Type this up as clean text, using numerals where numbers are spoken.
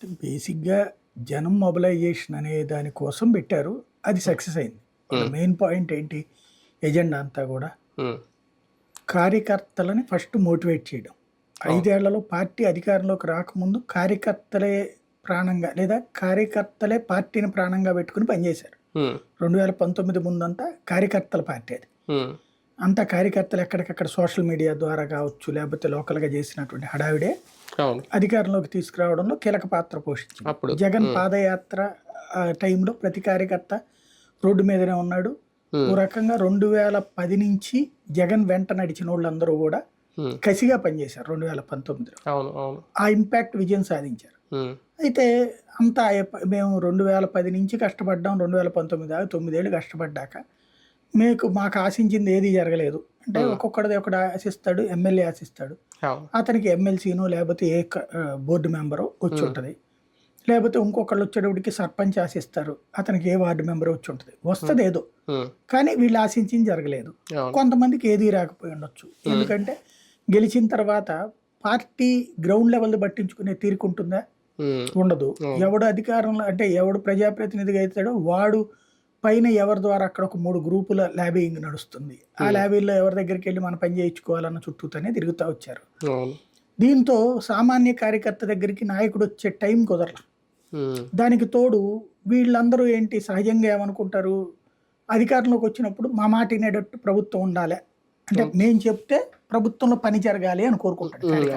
బేసిక్‌గా జనం మొబిలైజేషన్ అనే దాని కోసం పెట్టారు. అది సక్సెస్ అయింది. హ్మ్. మెయిన్ పాయింట్ ఏంటి? ఎజెండా అంతా గూడా హ్మ్. కార్యకర్తలని ఫస్ట్ మోటివేట్ చేయడం. అవును. 5 ఏళ్లలో పార్టీ అధికారంలోకి రాకముందు కార్యకర్తలే ప్రాణంగా లేదా కార్యకర్తలే పార్టీని ప్రాణంగా పెట్టుకొని పనిచేశారు. హ్మ్. 2019 ముందంతా కార్యకర్తల పార్టీ అది. హ్మ్. అంతా కార్యకర్తలు ఎక్కడికక్కడ సోషల్ మీడియా ద్వారా కావచ్చు, లేకపోతే లోకల్‌గా చేసినటువంటి హడావిడే అవును. అధికారంలోకి తీసుకురావడంలో కీలక పాత్ర పోషించింది. అప్పుడు. జగన్ హ్మ్. పాదయాత్ర టైంలో ప్రతి కార్యకర్త రోడ్డు మీదనే ఉన్నాడు. ఓ హ్మ్. రకంగా 2010 నుంచి జగన్ వెంట నడిచినోళ్ళందరూ గూడా హ్మ్. కసిగా పనిచేశారు 2019లో. అవును. అవును. ఆ ఇంపాక్ట్ విజయం సాధించారు. హ్మ్. అయితే అంతా మేము 2010 నుంచి కష్టపడ్డాం. 2019 దాకా 9 ఏళ్ళు కష్టపడ్డాక మాకు ఆశించింది ఏది జరగలేదు. అంటే హ్మ్. ఒక్కొక్కడిది ఒకటి ఆశిస్తాడు. ఎమ్మెల్యే ఆశిస్తాడు. అవును. అతనికి ఎమ్మెల్సీనో లేకపోతే బోర్డు మెంబరో హ్మ్. వచ్చుంటది. లేకపోతే ఇంకొకళ్ళు వచ్చేటప్పటికి సర్పంచ్ ఆశిస్తారు. అతనికి ఏ వార్డు మెంబరో వచ్చుంటది. హ్మ్. వస్తదేదో. హ్మ్. కానీ వీళ్ళు ఆశించింది జరగలేదు. అవును. కొంతమందికి ఏదీ రాకపోయి ఉండొచ్చు. హ్మ్. ఎందుకంటే గెలిచిన తర్వాత పార్టీ గ్రౌండ్ లెవెల్‌ది పట్టించుకునే తీరుకుంటుందా? హ్మ్. ఉండదు. అవును. ఎవడు అధికారంలో అంటే ఎవడు ప్రజాప్రతినిధిగా అయితాడో వాడు పైన ఎవరి ద్వారా అక్కడ ఒక 3 గ్రూపుల లాబీయింగ్ నడుస్తుంది. ఆ హ్మ్. లాబీల్లో ఎవరి దగ్గరికెళ్ళి మన పని చేయించుకోవాలన్న చుట్టూతోనే తిరుగుతా వచ్చారు. అవును. దీంతో సామాన్య కార్యకర్త దగ్గరికి నాయకుడొచ్చే టైం కుదరల. హ్మ్. దానికి తోడు వీళ్ళందరూ ఏంటి సహజంగా ఏమనుకుంటారు, అధికారంలోకొచ్చినప్పుడు మా మాట ఇనేటట్టు ప్రభుత్వం ఉండాలె. అంటే అవును. మేము చెప్తే ప్రభుత్వంలో పని జరగాలి అని కోరుకుంటాడు హ్మ్. కార్యకర్త.